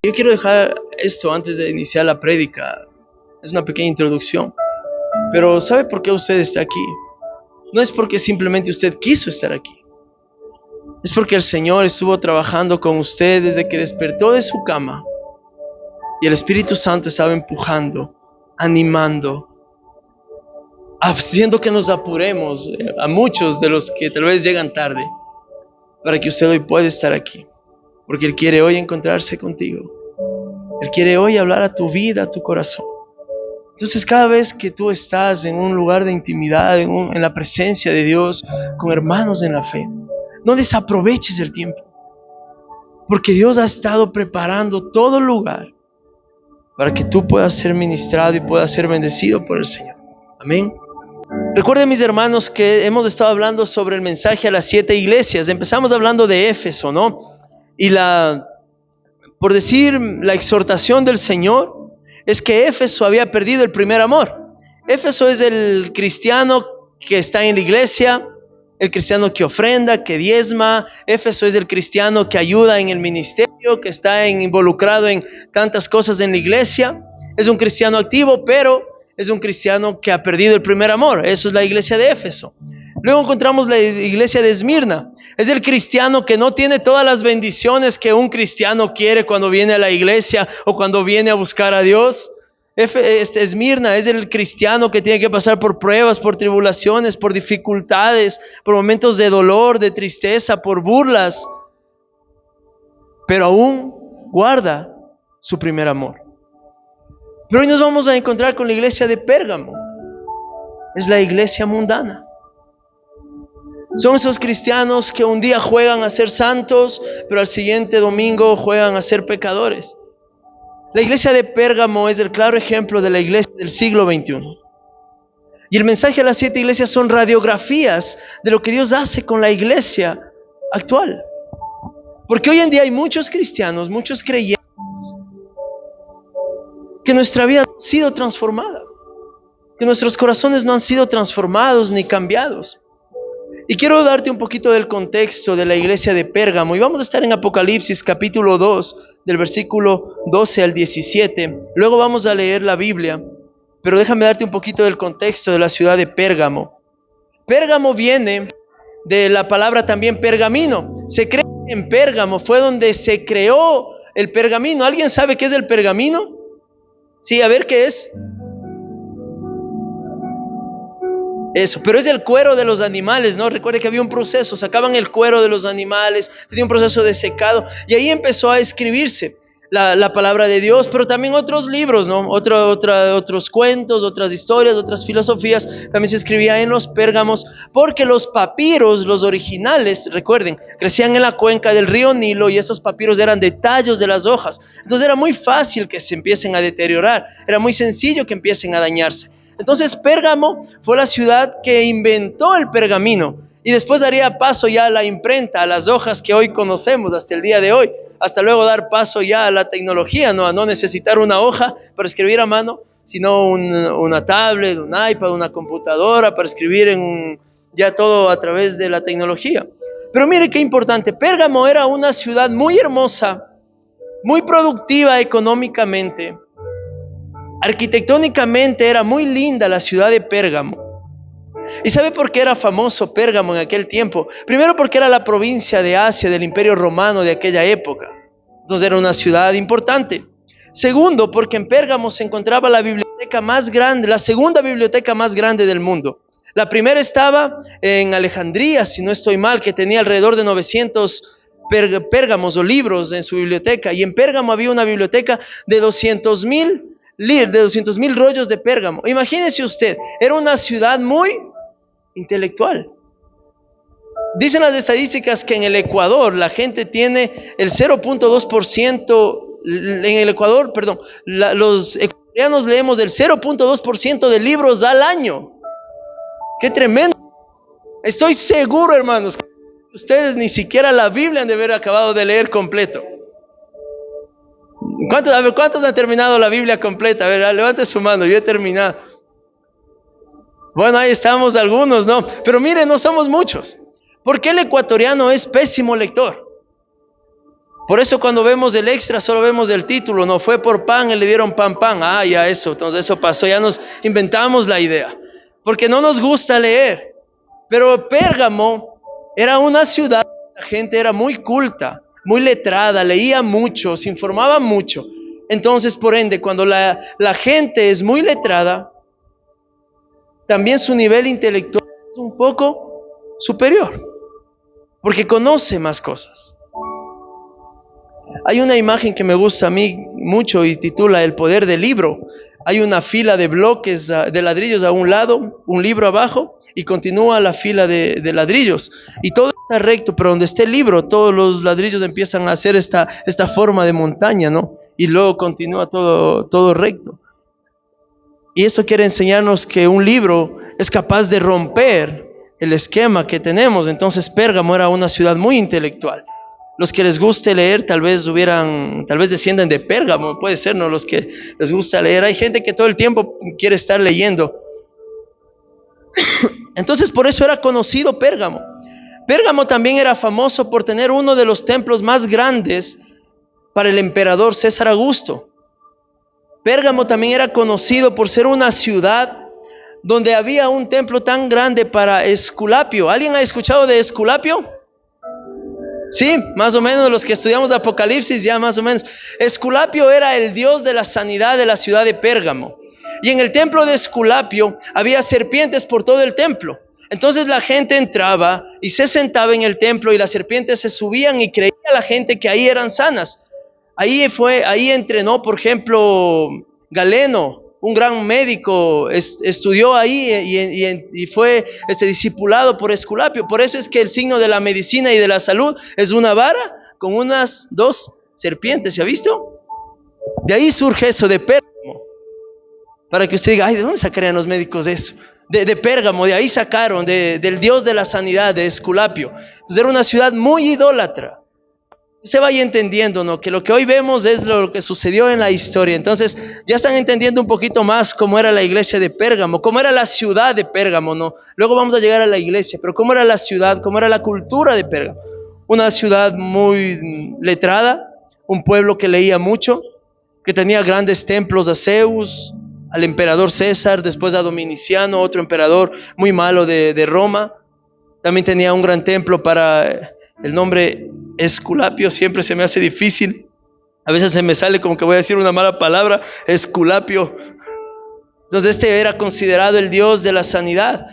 Yo quiero dejar esto antes de iniciar la prédica. Es una pequeña introducción. Pero ¿sabe por qué usted está aquí? No es porque simplemente usted quiso estar aquí. Es porque el Señor estuvo trabajando con usted desde que despertó de su cama. Y el Espíritu Santo estaba empujando, animando, haciendo que nos apuremos a muchos de los que tal vez llegan tarde, para que usted hoy pueda estar aquí. Porque Él quiere hoy encontrarse contigo. Él quiere hoy hablar a tu vida, a tu corazón. Entonces cada vez que tú estás en un lugar de intimidad, en la presencia de Dios, con hermanos en la fe, no desaproveches el tiempo. Porque Dios ha estado preparando todo lugar para que tú puedas ser ministrado y puedas ser bendecido por el Señor. Amén. Recuerden, mis hermanos, que hemos estado hablando sobre el mensaje a las 7 iglesias. Empezamos hablando de Éfeso, ¿no? Y por decir, la exhortación del Señor es que Éfeso había perdido el primer amor. Éfeso es el cristiano que está en la iglesia, el cristiano que ofrenda, que diezma. Éfeso es el cristiano que ayuda en el ministerio, que está involucrado en tantas cosas en la iglesia. Es un cristiano activo, pero es un cristiano que ha perdido el primer amor. Eso es la iglesia de Éfeso. Luego encontramos la iglesia de Esmirna. Es el cristiano que no tiene todas las bendiciones que un cristiano quiere cuando viene a la iglesia o cuando viene a buscar a Dios. Esmirna es el cristiano que tiene que pasar por pruebas, por tribulaciones, por dificultades, por momentos de dolor, de tristeza, por burlas, pero aún guarda su primer amor. Pero hoy nos vamos a encontrar con la iglesia de Pérgamo. Es la iglesia mundana. Son esos cristianos que un día juegan a ser santos, pero al siguiente domingo juegan a ser pecadores. La iglesia de Pérgamo es el claro ejemplo de la iglesia del siglo XXI. Y el mensaje a las 7 iglesias son radiografías de lo que Dios hace con la iglesia actual. Porque hoy en día hay muchos cristianos, muchos creyentes, que nuestra vida no ha sido transformada, que nuestros corazones no han sido transformados ni cambiados. Y quiero darte un poquito del contexto de la iglesia de Pérgamo. Y vamos a estar en Apocalipsis capítulo 2, del versículo 12 al 17. Luego vamos a leer la Biblia. Pero déjame darte un poquito del contexto de la ciudad de Pérgamo. Pérgamo viene de la palabra también pergamino. Se cree que en Pérgamo fue donde se creó el pergamino. ¿Alguien sabe qué es el pergamino? Sí, a ver qué es. Eso, pero es el cuero de los animales, ¿no? Recuerde que había un proceso, sacaban el cuero de los animales, tenía un proceso de secado, y ahí empezó a escribirse la palabra de Dios, pero también otros libros, ¿no? Otros cuentos, otras historias, otras filosofías, también se escribía en los pérgamos, porque los papiros, los originales, recuerden, crecían en la cuenca del río Nilo, y esos papiros eran de tallos de las hojas, entonces era muy fácil que se empiecen a deteriorar, era muy sencillo que empiecen a dañarse. Entonces Pérgamo fue la ciudad que inventó el pergamino y después daría paso ya a la imprenta, a las hojas que hoy conocemos hasta el día de hoy, hasta luego dar paso ya a la tecnología, ¿no? A no necesitar una hoja para escribir a mano, sino una tablet, un iPad, una computadora para escribir ya todo a través de la tecnología. Pero mire qué importante, Pérgamo era una ciudad muy hermosa, muy productiva económicamente. Arquitectónicamente era muy linda la ciudad de Pérgamo. ¿Y sabe por qué era famoso Pérgamo en aquel tiempo? Primero porque era la provincia de Asia del Imperio Romano de aquella época. Entonces era una ciudad importante. Segundo, porque en Pérgamo se encontraba la biblioteca más grande, la segunda biblioteca más grande del mundo. La primera estaba en Alejandría, si no estoy mal, que tenía alrededor de 900 pérgamos o libros en su biblioteca. Y en Pérgamo había una biblioteca de 200,000 rollos de Pérgamo. Imagínese usted, era una ciudad muy intelectual. Dicen las estadísticas que en el Ecuador la gente tiene el 0.2%, en el Ecuador, perdón, los ecuatorianos leemos el 0.2% de libros al año. ¡Qué tremendo! Estoy seguro, hermanos, que ustedes ni siquiera la Biblia han de haber acabado de leer completo. ¿Cuántos han terminado la Biblia completa? A ver, levante su mano, yo he terminado. Bueno, ahí estamos algunos, ¿no? Pero miren, no somos muchos. ¿Por qué el ecuatoriano es pésimo lector? Por eso cuando vemos el extra solo vemos el título, no fue por pan y le dieron pan. Ya eso, entonces eso pasó, ya nos inventamos la idea. Porque no nos gusta leer. Pero Pérgamo era una ciudad, la gente era muy culta, muy letrada, leía mucho, se informaba mucho. Entonces, por ende, cuando la gente es muy letrada, también su nivel intelectual es un poco superior, porque conoce más cosas. Hay una imagen que me gusta a mí mucho y titula El poder del libro. Hay una fila de bloques de ladrillos a un lado, un libro abajo, y continúa la fila de ladrillos. Y todo está recto, pero donde esté el libro, todos los ladrillos empiezan a hacer esta forma de montaña, ¿no? Y luego continúa todo recto. Y eso quiere enseñarnos que un libro es capaz de romper el esquema que tenemos. Entonces Pérgamo era una ciudad muy intelectual. Los que les guste leer tal vez desciendan de Pérgamo, puede ser, ¿no? Los que les gusta leer, hay gente que todo el tiempo quiere estar leyendo. Entonces por eso era conocido Pérgamo. Pérgamo también era famoso por tener uno de los templos más grandes para el emperador César Augusto. Pérgamo también era conocido por ser una ciudad donde había un templo tan grande para Esculapio. ¿Alguien ha escuchado de Esculapio? Sí, más o menos los que estudiamos Apocalipsis, ya más o menos. Esculapio era el dios de la sanidad de la ciudad de Pérgamo. Y en el templo de Esculapio había serpientes por todo el templo. Entonces la gente entraba y se sentaba en el templo y las serpientes se subían y creía la gente que ahí eran sanas. Ahí entrenó, por ejemplo, Galeno, un gran médico, estudió ahí y fue discipulado por Esculapio. Por eso es que el signo de la medicina y de la salud es una vara con unas 2 serpientes. ¿Se ha visto? De ahí surge eso de Pérgamo. Para que usted diga, ¿de dónde sacarían los médicos eso? De Pérgamo, de ahí sacaron, del dios de la sanidad, de Esculapio. Entonces era una ciudad muy idólatra. Usted vaya entendiendo, ¿no? Que lo que hoy vemos es lo que sucedió en la historia. Entonces ya están entendiendo un poquito más cómo era la iglesia de Pérgamo, cómo era la ciudad de Pérgamo, ¿no? Luego vamos a llegar a la iglesia, pero cómo era la ciudad, cómo era la cultura de Pérgamo. Una ciudad muy letrada, un pueblo que leía mucho, que tenía grandes templos a Zeus, al emperador César, después a Dominiciano, otro emperador muy malo de Roma. También tenía un gran templo para el nombre Esculapio, siempre se me hace difícil. A veces se me sale como que voy a decir una mala palabra, Esculapio. Entonces era considerado el dios de la sanidad.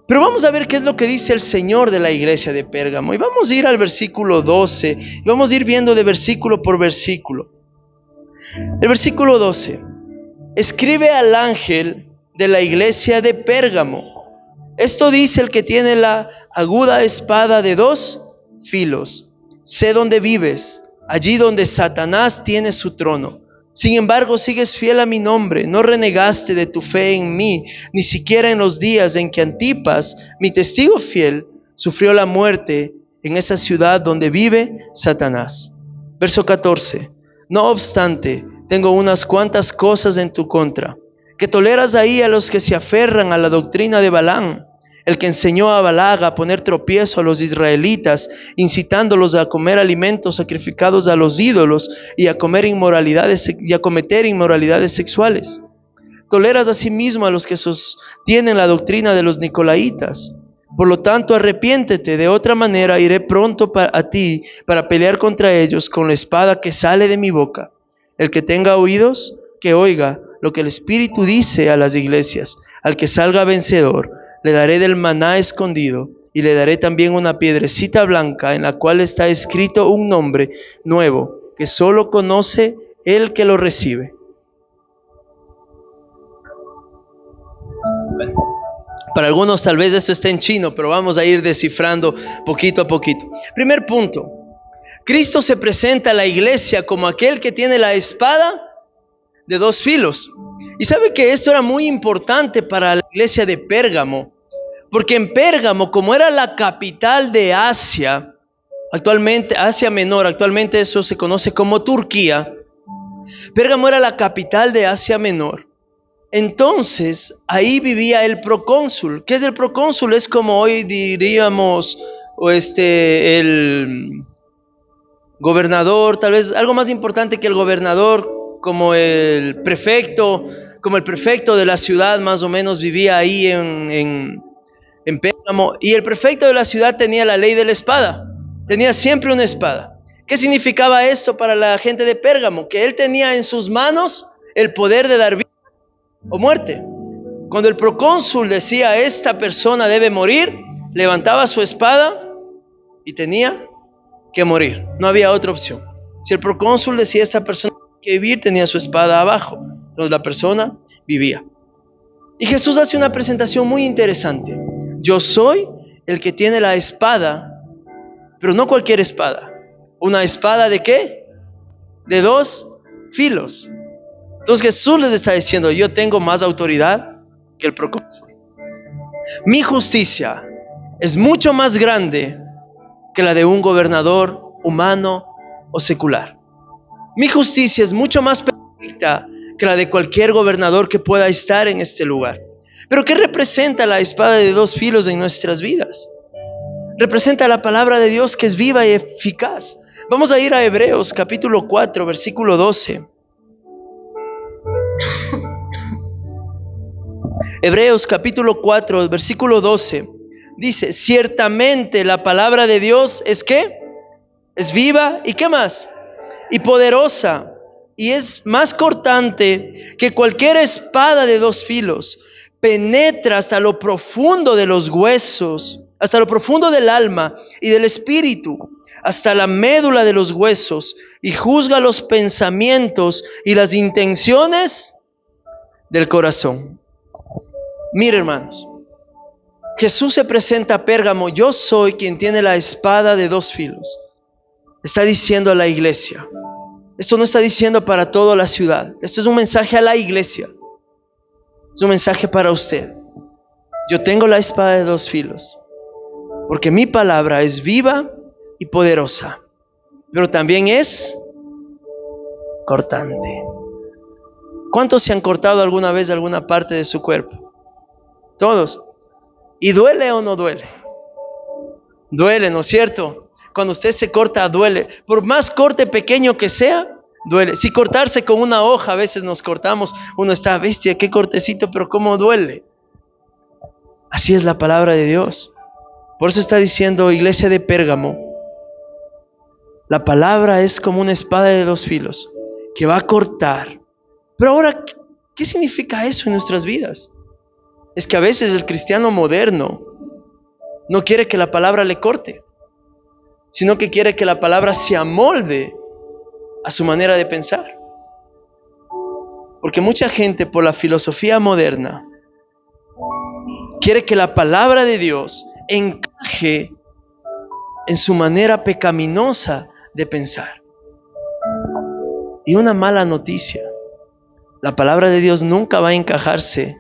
Pero vamos a ver qué es lo que dice el Señor de la iglesia de Pérgamo. Y vamos a ir al versículo 12. Y vamos a ir viendo de versículo por versículo. El versículo 12. Escribe al ángel de la iglesia de Pérgamo. Esto dice el que tiene la aguda espada de 2 filos. Sé dónde vives, allí donde Satanás tiene su trono. Sin embargo, sigues fiel a mi nombre, no renegaste de tu fe en mí, ni siquiera en los días en que Antipas, mi testigo fiel, sufrió la muerte en esa ciudad donde vive Satanás. Verso 14. No obstante, tengo unas cuantas cosas en tu contra, que toleras ahí a los que se aferran a la doctrina de Balaam, el que enseñó a Balac a poner tropiezo a los israelitas, incitándolos a comer alimentos sacrificados a los ídolos y a cometer inmoralidades sexuales. Toleras asimismo a los que sostienen la doctrina de los nicolaitas. Por lo tanto, arrepiéntete, de otra manera iré pronto a ti para pelear contra ellos con la espada que sale de mi boca. El que tenga oídos, que oiga lo que el Espíritu dice a las iglesias. Al que salga vencedor, le daré del maná escondido y le daré también una piedrecita blanca en la cual está escrito un nombre nuevo que solo conoce el que lo recibe. Para algunos tal vez esto esté en chino, pero vamos a ir descifrando poquito a poquito. Primer punto, Cristo se presenta a la iglesia como aquel que tiene la espada de 2 filos. Y sabe que esto era muy importante para la iglesia de Pérgamo, porque en Pérgamo, como era la capital de Asia, actualmente Asia Menor, actualmente eso se conoce como Turquía, Pérgamo era la capital de Asia Menor. Entonces ahí vivía el procónsul. ¿Qué es el procónsul? Es como hoy diríamos gobernador, tal vez algo más importante que el gobernador, como el prefecto de la ciudad más o menos vivía ahí en Pérgamo, y el prefecto de la ciudad tenía la ley de la espada, tenía siempre una espada. ¿Qué significaba esto para la gente de Pérgamo? Que él tenía en sus manos el poder de dar vida o muerte. Cuando el procónsul decía esta persona debe morir, levantaba su espada y tenía que morir, no había otra opción. Si el procónsul decía esta persona tiene que vivir, tenía su espada abajo, entonces la persona vivía. Y Jesús hace una presentación muy interesante. Yo soy el que tiene la espada, pero no cualquier espada. ¿Una espada de qué? De 2 filos. Entonces Jesús les está diciendo, yo tengo más autoridad que el procónsul. Mi justicia es mucho más grande que la de un gobernador humano o secular. Mi justicia es mucho más perfecta que la de cualquier gobernador que pueda estar en este lugar. Pero ¿qué representa la espada de 2 filos en nuestras vidas? Representa la palabra de Dios que es viva y eficaz. Vamos a ir a Hebreos capítulo 4, versículo 12. Hebreos capítulo 4, versículo 12. Dice, ciertamente la palabra de Dios es ¿qué? Es viva y ¿qué más? Y poderosa, y es más cortante que cualquier espada de 2 filos. Penetra hasta lo profundo de los huesos, hasta lo profundo del alma y del espíritu, hasta la médula de los huesos, y juzga los pensamientos y las intenciones del corazón. Mire, hermanos, Jesús se presenta a Pérgamo, yo soy quien tiene la espada de 2 filos. Está diciendo a la iglesia. Esto no está diciendo para toda la ciudad. Esto es un mensaje a la iglesia. Es un mensaje para usted. Yo tengo la espada de 2 filos, porque mi palabra es viva y poderosa, pero también es cortante. ¿Cuántos se han cortado alguna vez alguna parte de su cuerpo? Todos. ¿Y duele o no duele? Duele, ¿no es cierto? Cuando usted se corta, duele. Por más corte pequeño que sea, duele. Si cortarse con una hoja, a veces nos cortamos, uno está, bestia, qué cortecito, pero cómo duele. Así es la palabra de Dios. Por eso está diciendo, iglesia de Pérgamo, la palabra es como una espada de 2 filos que va a cortar. Pero ahora, ¿qué significa eso en nuestras vidas? Es que a veces el cristiano moderno no quiere que la palabra le corte, sino que quiere que la palabra se amolde a su manera de pensar. Porque mucha gente, por la filosofía moderna, quiere que la palabra de Dios encaje en su manera pecaminosa de pensar. Y una mala noticia, la palabra de Dios nunca va a encajarse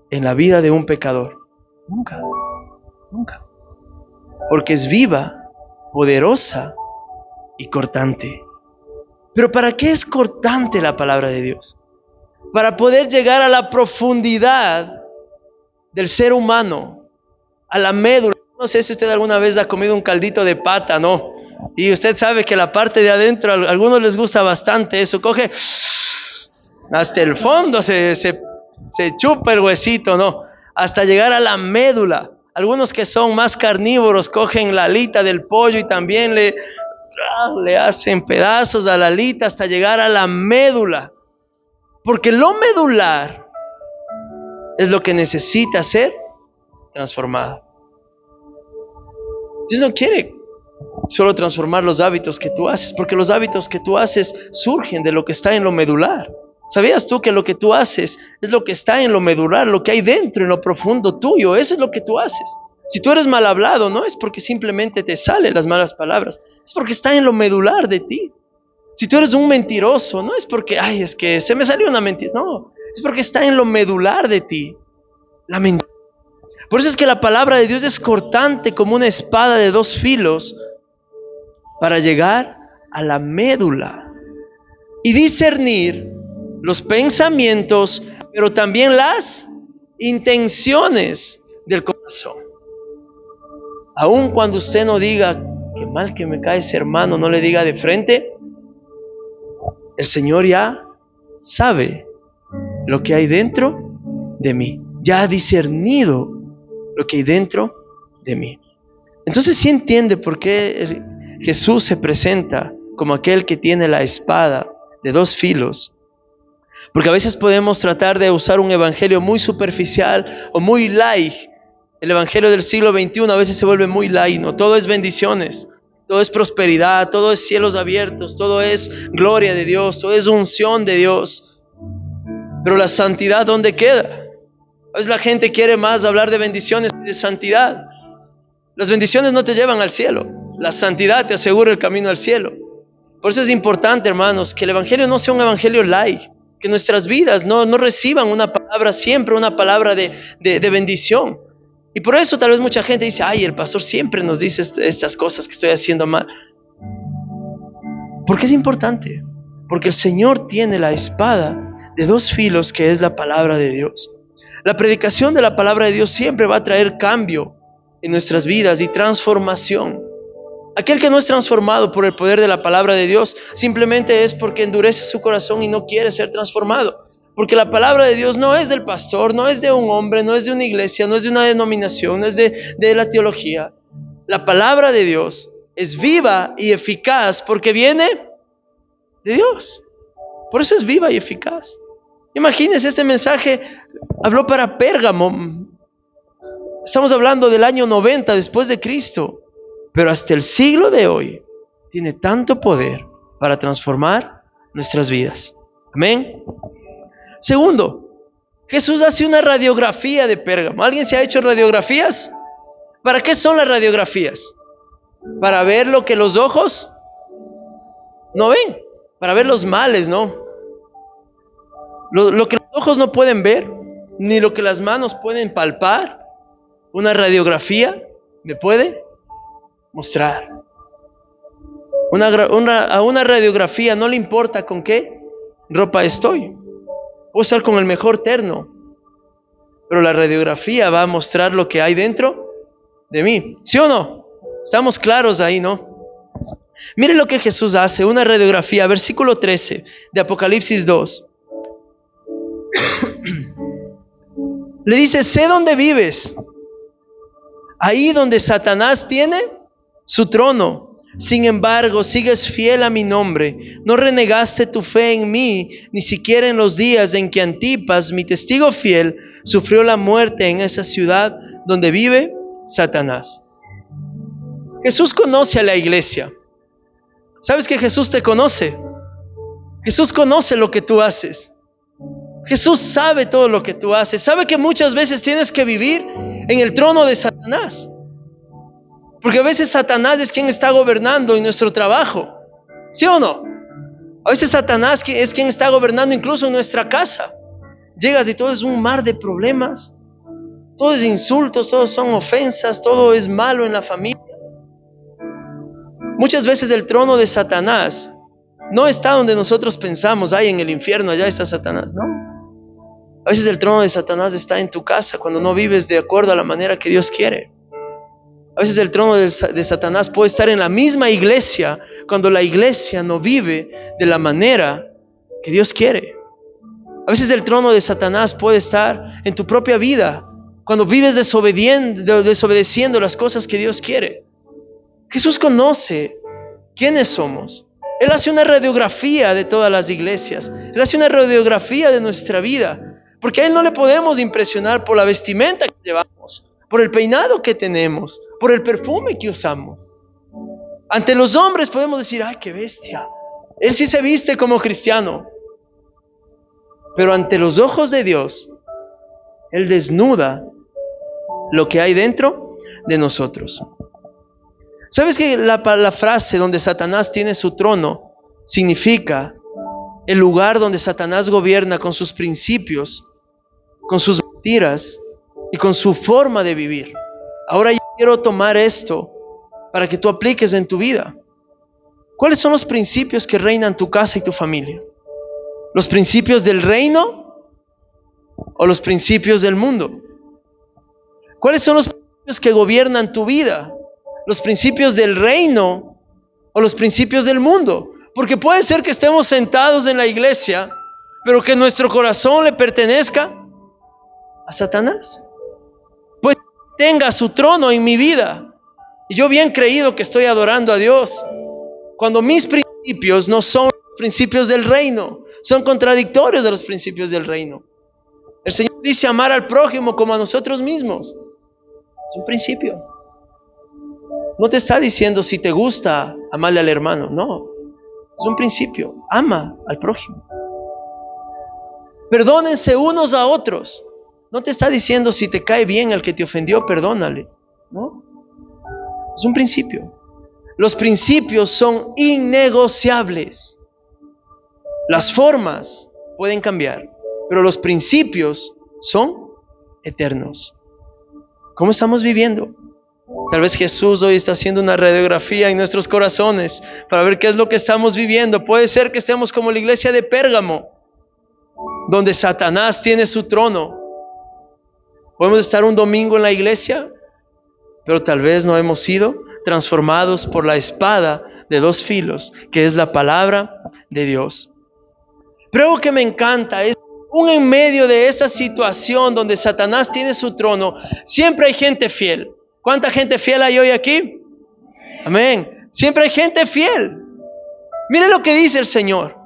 en la vida de un pecador. Nunca, nunca. Porque es viva, poderosa y cortante. ¿Pero para qué es cortante la palabra de Dios? Para poder llegar a la profundidad del ser humano, a la médula. No sé si usted alguna vez ha comido un caldito de pata, ¿no? Y usted sabe que la parte de adentro, a algunos les gusta bastante eso. Coge hasta el fondo, se chupa el huesito, ¿no? Hasta llegar a la médula. Algunos que son más carnívoros cogen la alita del pollo y también le hacen pedazos a la alita hasta llegar a la médula. Porque lo medular es lo que necesita ser transformado. Dios no quiere solo transformar los hábitos que tú haces, porque los hábitos que tú haces surgen de lo que está en lo medular. ¿Sabías tú que lo que tú haces es lo que está en lo medular, lo que hay dentro, en lo profundo tuyo? Eso es lo que tú haces. Si tú eres mal hablado, no es porque simplemente te salen las malas palabras, es porque está en lo medular de ti. Si tú eres un mentiroso, no es porque, ay, es que se me salió una mentira. No, es porque está en lo medular de ti, la mentira. Por eso es que la palabra de Dios es cortante como una espada de 2 filos para llegar a la médula y discernir los pensamientos, pero también las intenciones del corazón. Aun cuando usted no diga que mal que me cae ese hermano, no le diga de frente. El Señor ya sabe lo que hay dentro de mí. Ya ha discernido lo que hay dentro de mí. Entonces sí entiende por qué Jesús se presenta como aquel que tiene la espada de dos filos. Porque a veces podemos tratar de usar un evangelio muy superficial o muy light. El evangelio del siglo XXI a veces se vuelve muy light, ¿no? Todo es bendiciones, todo es prosperidad, todo es cielos abiertos, todo es gloria de Dios, todo es unción de Dios. Pero la santidad, ¿dónde queda? A veces la gente quiere más hablar de bendiciones que de santidad. Las bendiciones no te llevan al cielo. La santidad te asegura el camino al cielo. Por eso es importante, hermanos, que el evangelio no sea un evangelio light. Que nuestras vidas no reciban una palabra, siempre una palabra de bendición. Y por eso tal vez mucha gente dice, ay, el pastor siempre nos dice estas cosas que estoy haciendo mal. ¿Por qué es importante? Porque el Señor tiene la espada de dos filos, que es la palabra de Dios. La predicación de la palabra de Dios siempre va a traer cambio en nuestras vidas y transformación. Aquel que no es transformado por el poder de la palabra de Dios simplemente es porque endurece su corazón y no quiere ser transformado. Porque la palabra de Dios no es del pastor, no es de un hombre, no es de una iglesia, no es de una denominación, no es de la teología. La palabra de Dios es viva y eficaz porque viene de Dios. Por eso es viva y eficaz. Imagínense, este mensaje habló para Pérgamo. Estamos hablando del año 90 después de Cristo. Pero hasta el siglo de hoy tiene tanto poder para transformar nuestras vidas. Amén. Segundo, Jesús hace una radiografía de Pérgamo. ¿Alguien se ha hecho radiografías? ¿Para qué son las radiografías? Para ver lo que los ojos no ven. Para ver los males, ¿no? Lo que los ojos no pueden ver, ni lo que las manos pueden palpar. Una radiografía me puede mostrar. A una radiografía no le importa con qué ropa estoy. Puedo estar con el mejor terno, pero la radiografía va a mostrar lo que hay dentro de mí. ¿Sí o no? Estamos claros ahí, ¿no? Mire lo que Jesús hace, una radiografía, versículo 13 de Apocalipsis 2. Le dice, sé dónde vives, ahí donde Satanás tiene su trono. Sin embargo, sigues fiel a mi nombre. No renegaste tu fe en mí, ni siquiera en los días en que Antipas, mi testigo fiel, sufrió la muerte en esa ciudad donde vive Satanás. Jesús conoce a la iglesia. ¿Sabes que Jesús te conoce? Jesús conoce lo que tú haces. Jesús sabe todo lo que tú haces. Sabe que muchas veces tienes que vivir en el trono de Satanás. Porque a veces Satanás es quien está gobernando en nuestro trabajo. ¿Sí o no? A veces Satanás es quien está gobernando incluso en nuestra casa. Llegas y todo es un mar de problemas. Todo es insultos, todo son ofensas, todo es malo en la familia. Muchas veces el trono de Satanás no está donde nosotros pensamos, en el infierno, allá está Satanás. No. A veces el trono de Satanás está en tu casa cuando no vives de acuerdo a la manera que Dios quiere. A veces el trono de Satanás puede estar en la misma iglesia cuando la iglesia no vive de la manera que Dios quiere. A veces el trono de Satanás puede estar en tu propia vida cuando vives desobedeciendo las cosas que Dios quiere. Jesús conoce quiénes somos. Él hace una radiografía de todas las iglesias. Él hace una radiografía de nuestra vida. Porque a Él no le podemos impresionar por la vestimenta que llevamos, por el peinado que tenemos, por el perfume que usamos. Ante los hombres podemos decir, ¡ay, qué bestia! Él sí se viste como cristiano. Pero ante los ojos de Dios, Él desnuda lo que hay dentro de nosotros. ¿Sabes que la frase donde Satanás tiene su trono significa el lugar donde Satanás gobierna con sus principios, con sus mentiras y con su forma de vivir? Ahora yo quiero tomar esto para que tú apliques en tu vida. ¿Cuáles son los principios que reinan tu casa y tu familia? ¿Los principios del reino o los principios del mundo? ¿Cuáles son los principios que gobiernan tu vida? ¿Los principios del reino o los principios del mundo? Porque puede ser que estemos sentados en la iglesia, pero que nuestro corazón le pertenezca a Satanás. Pues tenga su trono en mi vida. Y yo bien creído que estoy adorando a Dios, cuando mis principios no son los principios del reino, son contradictorios de los principios del reino. El Señor dice amar al prójimo como a nosotros mismos. Es un principio. No te está diciendo si te gusta amarle al hermano, no. Es un principio. Ama al prójimo. Perdónense unos a otros. No te está diciendo si te cae bien el que te ofendió, perdónale. No. Es un principio. Los principios son innegociables. Las formas pueden cambiar, pero los principios son eternos. ¿Cómo estamos viviendo? Tal vez Jesús hoy está haciendo una radiografía en nuestros corazones para ver qué es lo que estamos viviendo. Puede ser que estemos como la iglesia de Pérgamo, donde Satanás tiene su trono. Podemos estar un domingo en la iglesia, pero tal vez no hemos sido transformados por la espada de dos filos, que es la palabra de Dios. Pero algo que me encanta es, aún en medio de esa situación donde Satanás tiene su trono, siempre hay gente fiel. ¿Cuánta gente fiel hay hoy aquí? Amén. Siempre hay gente fiel. Mire lo que dice el Señor.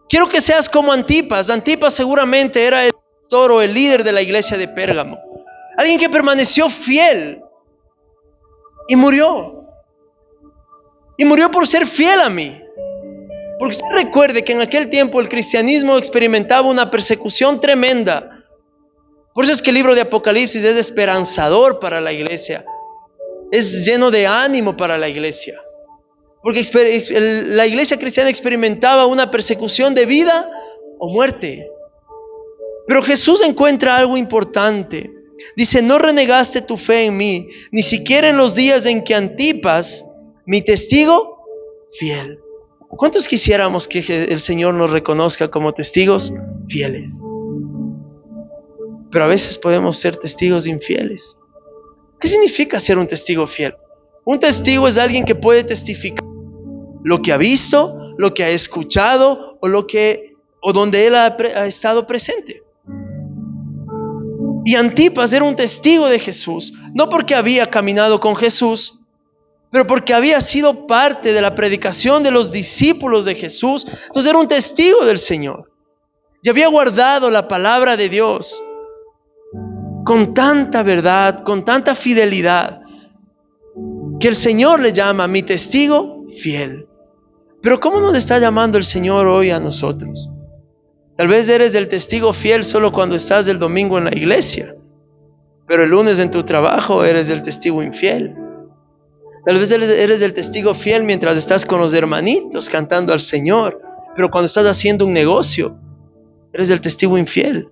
Quiero que seas como Antipas. Antipas seguramente era el pastor o el líder de la iglesia de Pérgamo. Alguien que permaneció fiel y murió. Y murió por ser fiel a mí. Porque usted recuerde que en aquel tiempo el cristianismo experimentaba una persecución tremenda. Por eso es que el libro de Apocalipsis es esperanzador para la iglesia. Es lleno de ánimo para la iglesia. Porque la iglesia cristiana experimentaba una persecución de vida o muerte. Pero Jesús encuentra algo importante. Dice, no renegaste tu fe en mí, ni siquiera en los días en que Antipas, mi testigo fiel. ¿Cuántos quisiéramos que el Señor nos reconozca como testigos fieles? Pero a veces podemos ser testigos infieles. ¿Qué significa ser un testigo fiel? Un testigo es alguien que puede testificar lo que ha visto, lo que ha escuchado o donde él ha estado presente. Y Antipas era un testigo de Jesús, no porque había caminado con Jesús, pero porque había sido parte de la predicación de los discípulos de Jesús. Entonces era un testigo del Señor. Y había guardado la palabra de Dios con tanta verdad, con tanta fidelidad, que el Señor le llama mi testigo fiel. Pero ¿cómo nos está llamando el Señor hoy a nosotros? Tal vez eres del testigo fiel solo cuando estás el domingo en la iglesia, pero el lunes en tu trabajo eres el testigo infiel. Tal vez eres el testigo fiel mientras estás con los hermanitos cantando al Señor, pero cuando estás haciendo un negocio, eres el testigo infiel.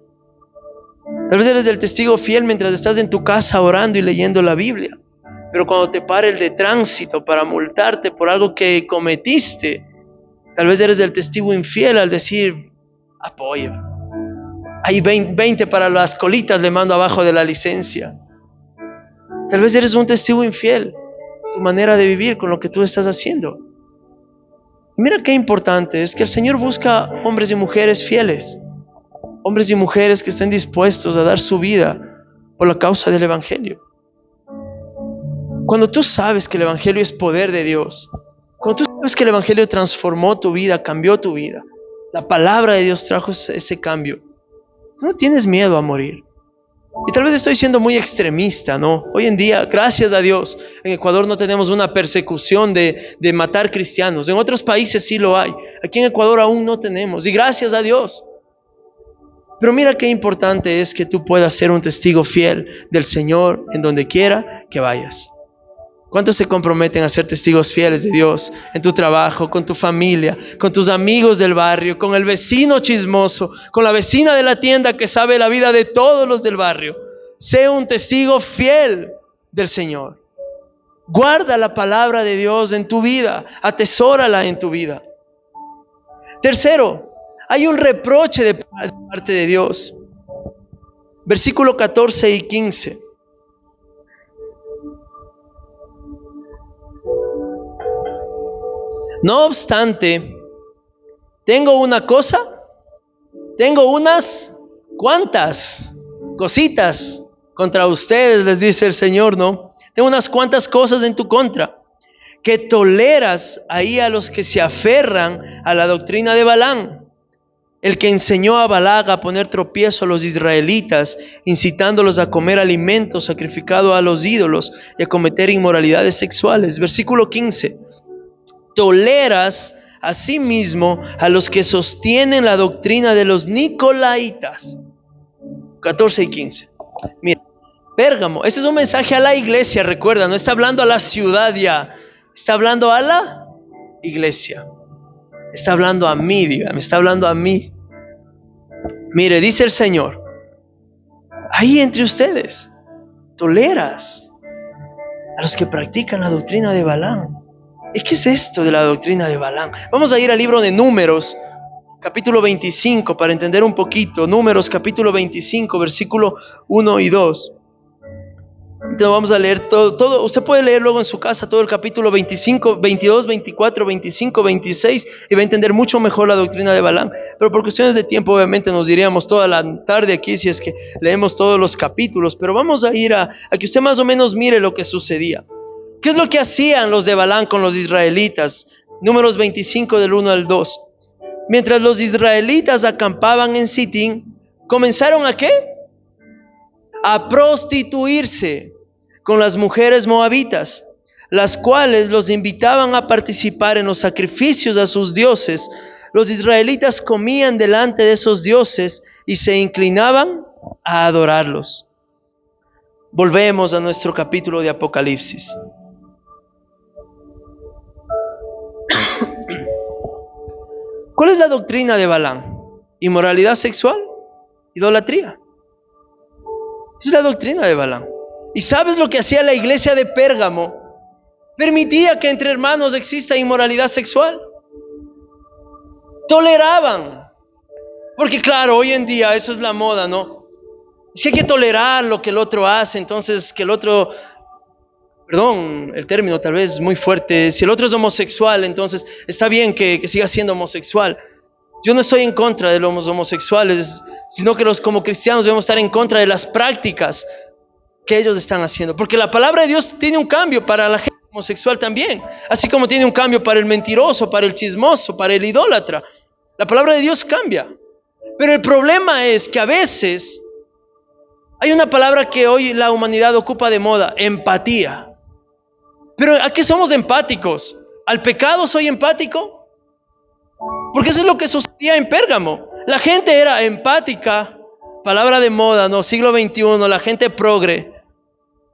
Tal vez eres el testigo fiel mientras estás en tu casa orando y leyendo la Biblia, pero cuando te para el de tránsito para multarte por algo que cometiste, tal vez eres el testigo infiel al decir, apoya. Hay 20 para las colitas, le mando abajo de la licencia. Tal vez eres un testigo infiel. Tu manera de vivir con lo que tú estás haciendo. Mira qué importante es que el Señor busca hombres y mujeres fieles, hombres y mujeres que estén dispuestos a dar su vida por la causa del Evangelio. Cuando tú sabes que el Evangelio es poder de Dios, cuando tú sabes que el Evangelio transformó tu vida, cambió tu vida, la palabra de Dios trajo ese cambio, tú no tienes miedo a morir. Y tal vez estoy siendo muy extremista, ¿no? Hoy en día, gracias a Dios, en Ecuador no tenemos una persecución de matar cristianos. En otros países sí lo hay. Aquí en Ecuador aún no tenemos. Y gracias a Dios. Pero mira qué importante es que tú puedas ser un testigo fiel del Señor en donde quiera que vayas. ¿Cuántos se comprometen a ser testigos fieles de Dios en tu trabajo, con tu familia, con tus amigos del barrio, con el vecino chismoso, con la vecina de la tienda que sabe la vida de todos los del barrio? Sé un testigo fiel del Señor. Guarda la palabra de Dios en tu vida, atesórala en tu vida. Tercero, hay un reproche de parte de Dios. Versículo 14 y 15. No obstante, tengo una cosa, tengo unas cuantas cositas contra ustedes, les dice el Señor, ¿no? Tengo unas cuantas cosas en tu contra, que toleras ahí a los que se aferran a la doctrina de Balaam, el que enseñó a Balac a poner tropiezo a los israelitas, incitándolos a comer alimentos sacrificados a los ídolos y a cometer inmoralidades sexuales. Versículo 15. Toleras asimismo a los que sostienen la doctrina de los Nicolaitas. 14 y 15. Mira, Pérgamo, este es un mensaje a la iglesia, recuerda, no está hablando a la ciudad ya, está hablando a la iglesia. Está hablando a mí, dígame, está hablando a mí. Mire, dice el Señor, ahí entre ustedes, toleras a los que practican la doctrina de Balaam. ¿Y qué es esto de la doctrina de Balaam? Vamos a ir al libro de Números, capítulo 25, para entender un poquito. Números, capítulo 25, versículo 1 y 2. Entonces vamos a leer todo. Usted puede leer luego en su casa todo el capítulo 25, 22, 24, 25, 26 y va a entender mucho mejor la doctrina de Balaam. Pero por cuestiones de tiempo obviamente nos diríamos toda la tarde aquí si es que leemos todos los capítulos. Pero vamos a ir a que usted más o menos mire lo que sucedía. ¿Qué es lo que hacían los de Balaam con los israelitas? Números 25 del 1 al 2. Mientras los israelitas acampaban en Sitín, ¿comenzaron a qué? A prostituirse con las mujeres moabitas, las cuales los invitaban a participar en los sacrificios a sus dioses. Los israelitas comían delante de esos dioses y se inclinaban a adorarlos. Volvemos a nuestro capítulo de Apocalipsis. ¿Cuál es la doctrina de Balaam? ¿Inmoralidad sexual? ¿Idolatría? Esa es la doctrina de Balaam. ¿Y sabes lo que hacía la iglesia de Pérgamo? Permitía que entre hermanos exista inmoralidad sexual. Toleraban. Porque claro, hoy en día eso es la moda, ¿no? Es que hay que tolerar lo que el otro hace, entonces que el otro... Perdón, el término tal vez es muy fuerte. Si el otro es homosexual, entonces está bien que siga siendo homosexual. Yo no estoy en contra de los homosexuales, sino que como cristianos debemos estar en contra de las prácticas que ellos están haciendo. Porque la palabra de Dios tiene un cambio para la gente homosexual también. Así como tiene un cambio para el mentiroso, para el chismoso, para el idólatra. La palabra de Dios cambia. Pero el problema es que a veces hay una palabra que hoy la humanidad ocupa de moda: empatía. Pero ¿a qué somos empáticos? ¿Al pecado soy empático? Porque eso es lo que sucedía en Pérgamo. La gente era empática, palabra de moda, ¿no? Siglo XXI, la gente progre.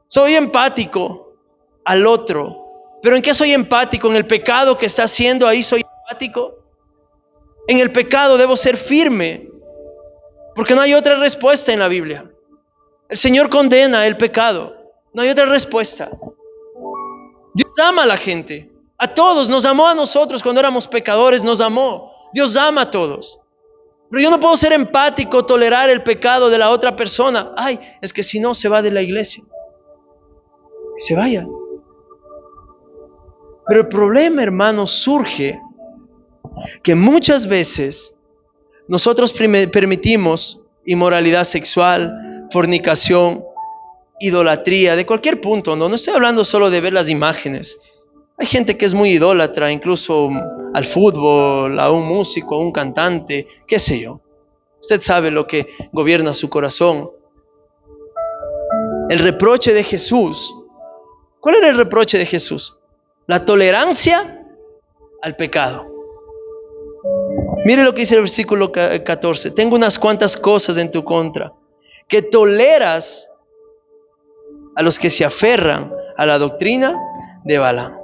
Soy empático al otro. ¿Pero en qué soy empático? ¿En el pecado que está haciendo ahí soy empático? En el pecado debo ser firme, porque no hay otra respuesta en la Biblia. El Señor condena el pecado. No hay otra respuesta. Dios ama a la gente, a todos, nos amó a nosotros cuando éramos pecadores, nos amó. Dios ama a todos. Pero yo no puedo ser empático, tolerar el pecado de la otra persona. Ay, es que si no se va de la iglesia. Que se vaya. Pero el problema, hermanos, surge que muchas veces nosotros permitimos inmoralidad sexual, fornicación, idolatría, de cualquier punto, no estoy hablando solo de ver las imágenes. Hay gente que es muy idólatra, incluso al fútbol, a un músico, a un cantante, qué sé yo. Usted sabe lo que gobierna su corazón. El reproche de Jesús. ¿Cuál era el reproche de Jesús? La tolerancia al pecado. Mire lo que dice el versículo 14. Tengo unas cuantas cosas en tu contra, que toleras a los que se aferran a la doctrina de Balaam,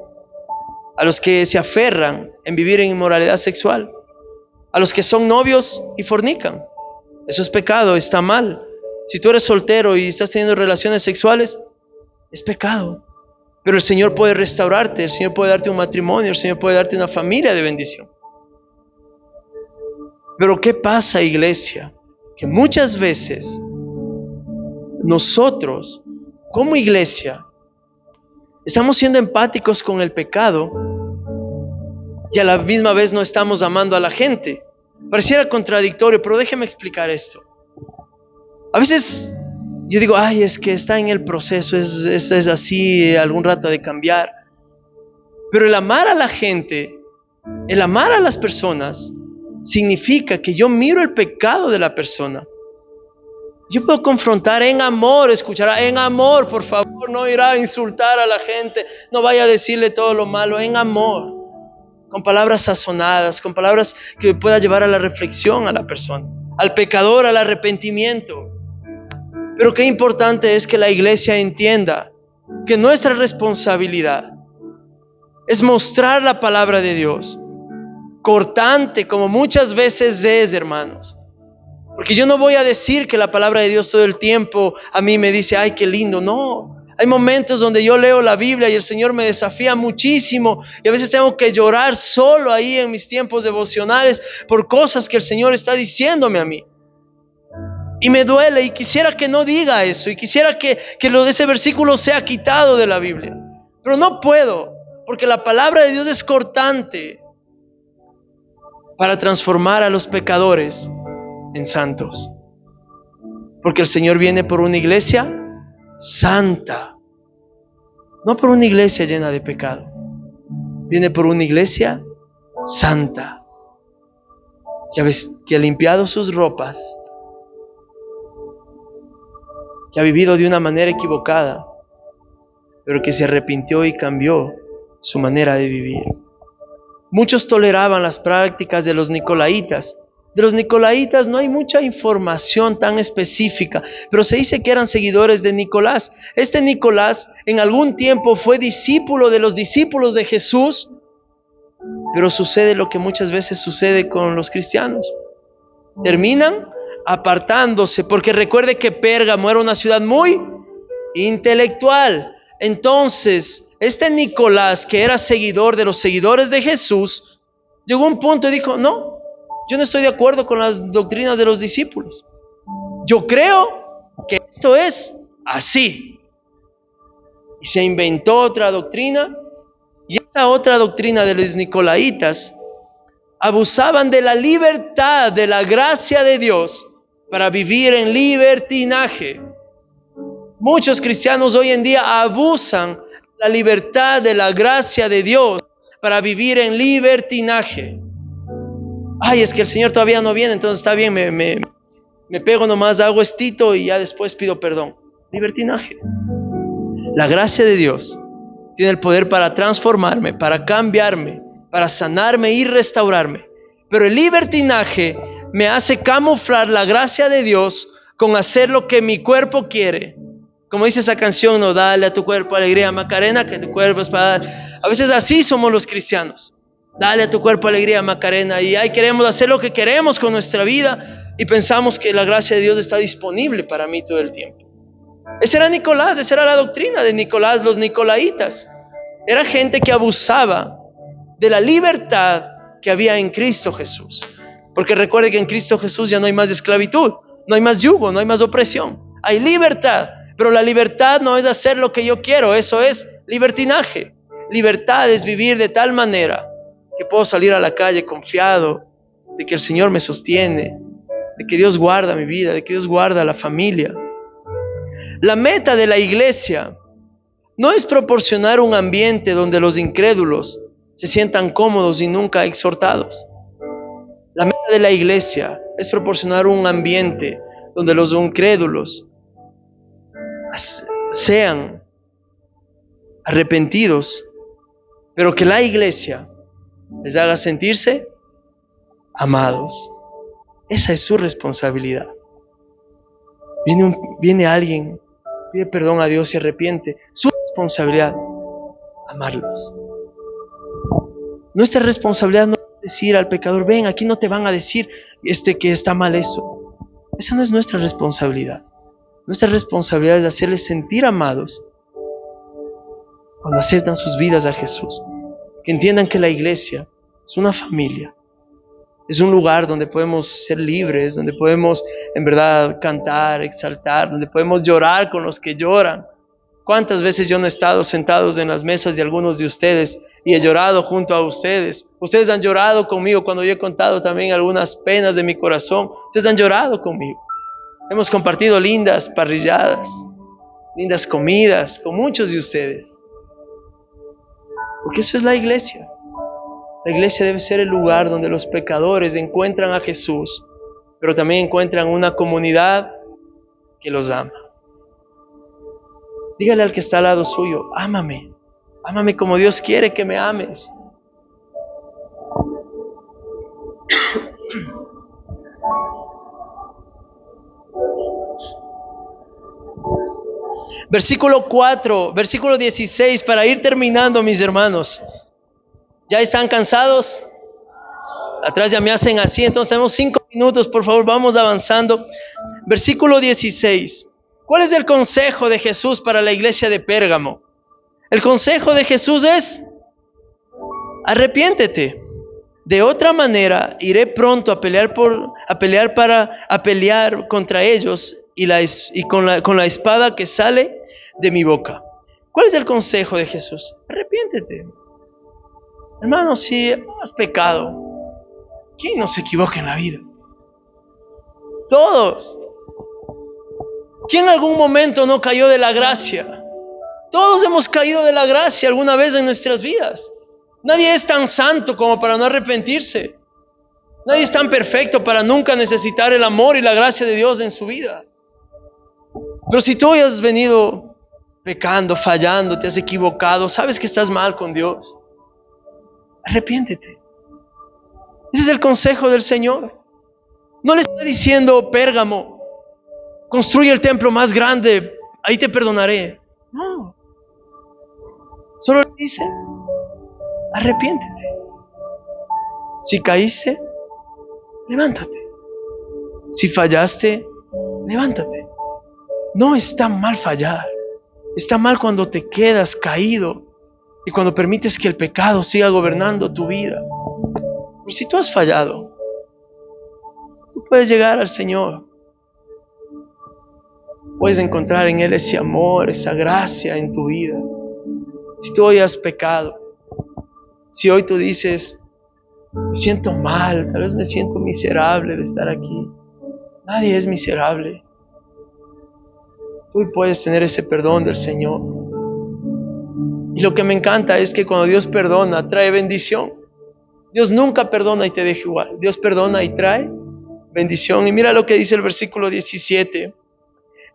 a los que se aferran en vivir en inmoralidad sexual, a los que son novios y fornican. Eso es pecado, está mal. Si tú eres soltero y estás teniendo relaciones sexuales, es pecado. Pero el Señor puede restaurarte, el Señor puede darte un matrimonio, el Señor puede darte una familia de bendición. Pero ¿qué pasa, iglesia? Que muchas veces nosotros, como iglesia, estamos siendo empáticos con el pecado, y a la misma vez no estamos amando a la gente. Pareciera contradictorio, pero déjeme explicar esto. A veces yo digo, ay, es que está en el proceso, es así, algún rato ha de cambiar. Pero el amar a la gente, el amar a las personas, significa que yo miro el pecado de la persona. Yo puedo confrontar en amor, escuchará en amor, por favor, no irá a insultar a la gente, no vaya a decirle todo lo malo, en amor, con palabras sazonadas, con palabras que pueda llevar a la reflexión a la persona, al pecador, al arrepentimiento. Pero qué importante es que la iglesia entienda que nuestra responsabilidad es mostrar la palabra de Dios, cortante como muchas veces es, hermanos. Porque yo no voy a decir que la palabra de Dios todo el tiempo a mí me dice, ay, qué lindo. No, hay momentos donde yo leo la Biblia y el Señor me desafía muchísimo. Y a veces tengo que llorar solo ahí en mis tiempos devocionales por cosas que el Señor está diciéndome a mí. Y me duele y quisiera que no diga eso. Y quisiera que ese versículo sea quitado de la Biblia. Pero no puedo, porque la palabra de Dios es cortante para transformar a los pecadores en santos. Porque el Señor viene por una iglesia santa, no por una iglesia llena de pecado. Viene por una iglesia santa, que ha limpiado sus ropas, que ha vivido de una manera equivocada, pero que se arrepintió y cambió su manera de vivir. Muchos toleraban las prácticas de los nicolaítas. De los nicolaítas no hay mucha información tan específica, pero se dice que eran seguidores de Nicolás. Este Nicolás en algún tiempo fue discípulo de los discípulos de Jesús, pero sucede lo que muchas veces sucede con los cristianos. Terminan apartándose, porque recuerde que Pérgamo era una ciudad muy intelectual. Entonces, este Nicolás, que era seguidor de los seguidores de Jesús, llegó a un punto y dijo, no, yo no estoy de acuerdo con las doctrinas de los discípulos. Yo creo que esto es así. Y se inventó otra doctrina, y esta otra doctrina de los nicolaítas abusaban de la libertad, de la gracia de Dios, para vivir en libertinaje. Muchos cristianos hoy en día abusan la libertad de la gracia de Dios para vivir en libertinaje. Ay, es que el Señor todavía no viene, entonces está bien, me pego nomás, hago estito y ya después pido perdón. Libertinaje. La gracia de Dios tiene el poder para transformarme, para cambiarme, para sanarme y restaurarme. Pero el libertinaje me hace camuflar la gracia de Dios con hacer lo que mi cuerpo quiere. Como dice esa canción, no, dale a tu cuerpo alegría, Macarena, que tu cuerpo es para dar. A veces así somos los cristianos. Dale a tu cuerpo alegría, Macarena. Y ahí queremos hacer lo que queremos con nuestra vida y pensamos que la gracia de Dios está disponible para mí todo el tiempo. Ese era Nicolás, esa era la doctrina de Nicolás, los nicolaítas. Era gente que abusaba de la libertad que había en Cristo Jesús. Porque recuerde que en Cristo Jesús ya no hay más esclavitud, no hay más yugo, no hay más opresión. Hay libertad, pero la libertad no es hacer lo que yo quiero, eso es libertinaje. Libertad es vivir de tal manera que puedo salir a la calle confiado de que el Señor me sostiene, de que Dios guarda mi vida, de que Dios guarda la familia. La meta de la iglesia no es proporcionar un ambiente donde los incrédulos se sientan cómodos y nunca exhortados. La meta de la iglesia es proporcionar un ambiente donde los incrédulos sean arrepentidos, pero que la iglesia les haga sentirse amados. Esa es su responsabilidad. Viene alguien, pide perdón a Dios y arrepiente. Su responsabilidad, amarlos. Nuestra responsabilidad no es decir al pecador, ven, aquí no te van a decir que está mal eso. Esa no es nuestra responsabilidad. Nuestra responsabilidad es hacerles sentir amados cuando aceptan sus vidas a Jesús. Que entiendan que la iglesia es una familia. Es un lugar donde podemos ser libres, donde podemos en verdad cantar, exaltar, donde podemos llorar con los que lloran. ¿Cuántas veces yo no he estado sentados en las mesas de algunos de ustedes y he llorado junto a ustedes? Ustedes han llorado conmigo cuando yo he contado también algunas penas de mi corazón. Ustedes han llorado conmigo. Hemos compartido lindas parrilladas, lindas comidas con muchos de ustedes. Porque eso es la iglesia. La iglesia debe ser el lugar donde los pecadores encuentran a Jesús, pero también encuentran una comunidad que los ama. Dígale al que está al lado suyo, ámame. Ámame como Dios quiere que me ames. Versículo 4, versículo 16, para ir terminando, mis hermanos. ¿Ya están cansados? Atrás ya me hacen así, entonces tenemos 5 minutos, por favor, vamos avanzando. Versículo 16. ¿Cuál es el consejo de Jesús para la iglesia de Pérgamo? El consejo de Jesús es: arrepiéntete. De otra manera, iré pronto a pelear contra ellos y con la espada que sale de mi boca. ¿Cuál es el consejo de Jesús? Arrepiéntete. Hermano, si has pecado, ¿quién no se equivoca en la vida? Todos. ¿Quién en algún momento no cayó de la gracia? Todos hemos caído de la gracia alguna vez en nuestras vidas. Nadie es tan santo como para no arrepentirse. Nadie es tan perfecto para nunca necesitar el amor y la gracia de Dios en su vida. Pero si tú has venido pecando, fallando, te has equivocado, sabes que estás mal con Dios, arrepiéntete. Ese es el consejo del Señor. No le está diciendo: Pérgamo, construye el templo más grande, ahí te perdonaré. No. Solo le dice: arrepiéntete. Si caíste, levántate. Si fallaste, levántate. No está mal fallar. Está mal cuando te quedas caído y cuando permites que el pecado siga gobernando tu vida. Pero si tú has fallado, tú puedes llegar al Señor. Puedes encontrar en Él ese amor, esa gracia en tu vida. Si tú hoy has pecado, si hoy tú dices: me siento mal, tal vez me siento miserable de estar aquí. Nadie es miserable. Tú puedes tener ese perdón del Señor. Y lo que me encanta es que cuando Dios perdona, trae bendición. Dios nunca perdona y te deja igual. Dios perdona y trae bendición. Y mira lo que dice el versículo 17.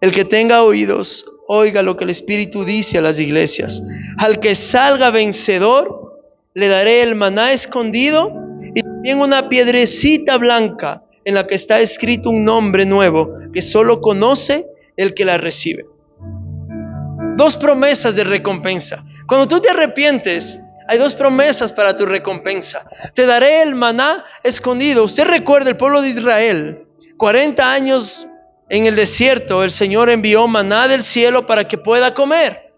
El que tenga oídos, oiga lo que el Espíritu dice a las iglesias. Al que salga vencedor, le daré el maná escondido y también una piedrecita blanca en la que está escrito un nombre nuevo que solo conoce el que la recibe. 2 promesas de recompensa. Cuando tú te arrepientes, hay 2 promesas para tu recompensa. Te daré el maná escondido. Usted recuerda el pueblo de Israel, 40 años en el desierto, el Señor envió maná del cielo para que pueda comer.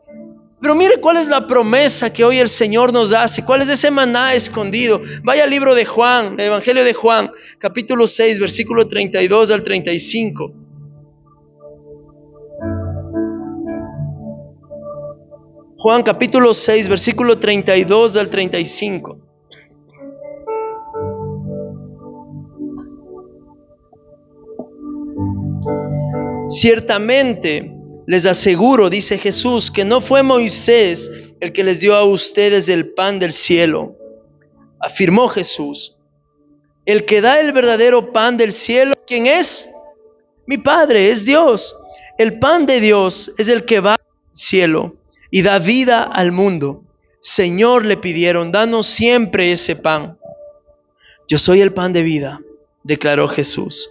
Pero mire cuál es la promesa que hoy el Señor nos hace. ¿Cuál es ese maná escondido? Vaya al libro de Juan, el Evangelio de Juan, capítulo 6, versículo 32 al 35. Juan capítulo 6, versículo 32 al 35. Ciertamente les aseguro, dice Jesús, que no fue Moisés el que les dio a ustedes el pan del cielo. Afirmó Jesús: el que da el verdadero pan del cielo, ¿quién es? Mi Padre, es Dios. El pan de Dios es el que va al cielo y da vida al mundo. Señor, le pidieron, danos siempre ese pan. Yo soy el pan de vida, declaró Jesús.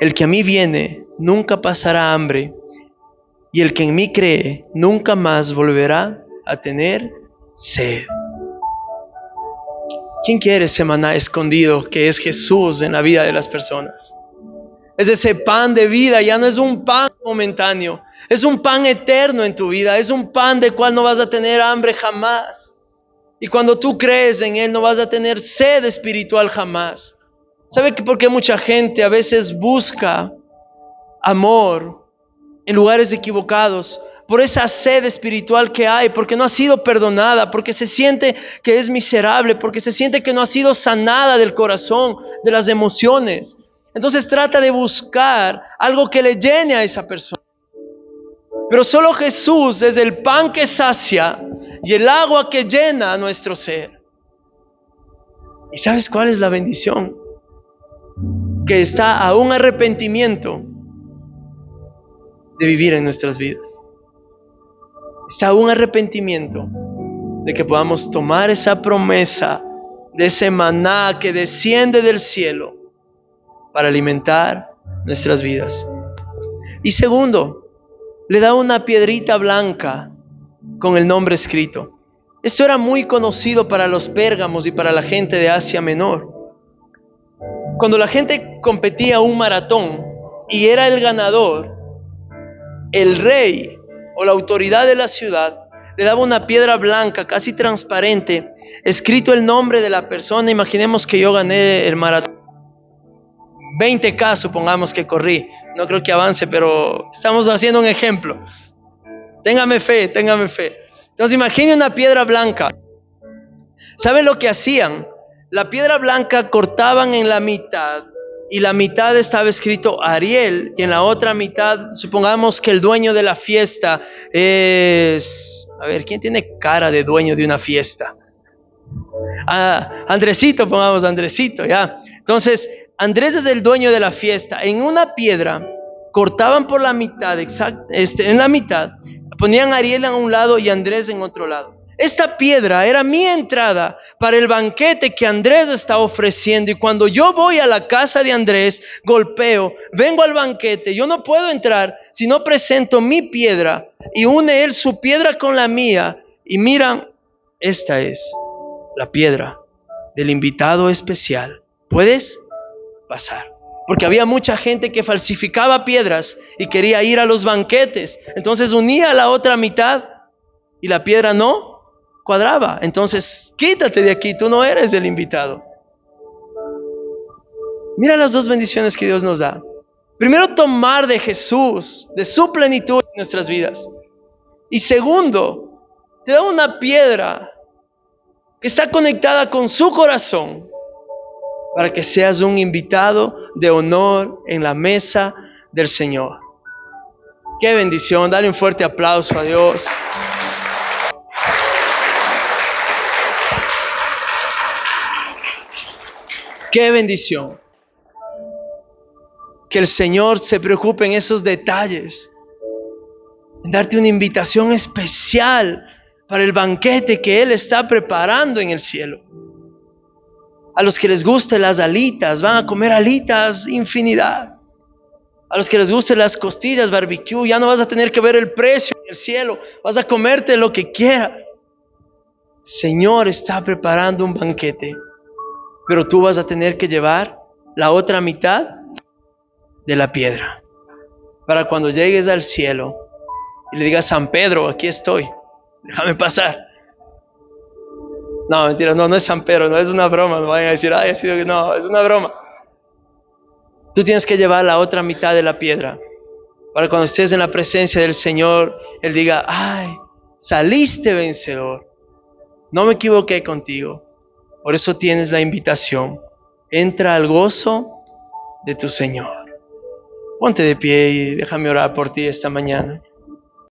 El que a mí viene nunca pasará hambre, y el que en mí cree nunca más volverá a tener sed. ¿Quién quiere ese maná escondido que es Jesús en la vida de las personas? Es ese pan de vida, ya no es un pan momentáneo, es un pan eterno en tu vida, es un pan del cual no vas a tener hambre jamás. Y cuando tú crees en Él no vas a tener sed espiritual jamás. ¿Sabe por qué mucha gente a veces busca amor en lugares equivocados? por esa sed espiritual que hay, porque no ha sido perdonada, porque se siente que es miserable, porque se siente que no ha sido sanada del corazón, de las emociones. Entonces trata de buscar algo que le llene a esa persona. Pero solo Jesús es el pan que sacia y el agua que llena a nuestro ser. ¿Y sabes cuál es la bendición? Que está a un arrepentimiento de vivir en nuestras vidas. Está a un arrepentimiento de que podamos tomar esa promesa de ese maná que desciende del cielo para alimentar nuestras vidas. Y segundo, le da una piedrita blanca con el nombre escrito. Esto era muy conocido para los pérgamos y para la gente de Asia Menor. Cuando la gente competía un maratón y era el ganador, el rey o la autoridad de la ciudad le daba una piedra blanca casi transparente, escrito el nombre de la persona. Imaginemos que yo gané el maratón, 20K supongamos que corrí. No creo que avance, pero estamos haciendo un ejemplo. Téngame fe, téngame fe. Entonces imagine una piedra blanca. ¿Saben lo que hacían? La piedra blanca cortaban en la mitad y la mitad estaba escrito Ariel y en la otra mitad, supongamos que el dueño de la fiesta es... A ver, ¿quién tiene cara de dueño de una fiesta? Andresito, pongamos Andresito, ya. Entonces, Andrés es el dueño de la fiesta. En una piedra cortaban por la mitad, en la mitad, ponían a Ariel en un lado y Andrés en otro lado. Esta piedra era mi entrada para el banquete que Andrés está ofreciendo. Y cuando yo voy a la casa de Andrés, golpeo, vengo al banquete, yo no puedo entrar si no presento mi piedra y une él su piedra con la mía. Y mira, esta es la piedra del invitado especial. ¿Puedes pasar? Porque había mucha gente que falsificaba piedras y quería ir a los banquetes. Entonces unía la otra mitad y la piedra no cuadraba. Entonces, quítate de aquí, tú no eres el invitado. Mira las dos bendiciones que Dios nos da. Primero, tomar de Jesús, de su plenitud en nuestras vidas. Y segundo, te da una piedra que está conectada con su corazón para que seas un invitado de honor en la mesa del Señor. Qué bendición. Dale un fuerte aplauso a Dios. Qué bendición. Que el Señor se preocupe en esos detalles, en darte una invitación especial para el banquete que Él está preparando en el cielo. A los que les gusten las alitas, van a comer alitas infinidad. A los que les gusten las costillas, barbecue, ya no vas a tener que ver el precio en el cielo, vas a comerte lo que quieras. El Señor está preparando un banquete, pero tú vas a tener que llevar la otra mitad de la piedra, para cuando llegues al cielo y le digas: San Pedro, aquí estoy, déjame pasar. No, mentira, no es San Pedro, no es una broma, no vayan a decir, ay, no, es una broma. Tú tienes que llevar la otra mitad de la piedra, para cuando estés en la presencia del Señor, Él diga: ay, saliste vencedor, no me equivoqué contigo. Por eso tienes la invitación, entra al gozo de tu Señor. Ponte de pie y déjame orar por ti esta mañana.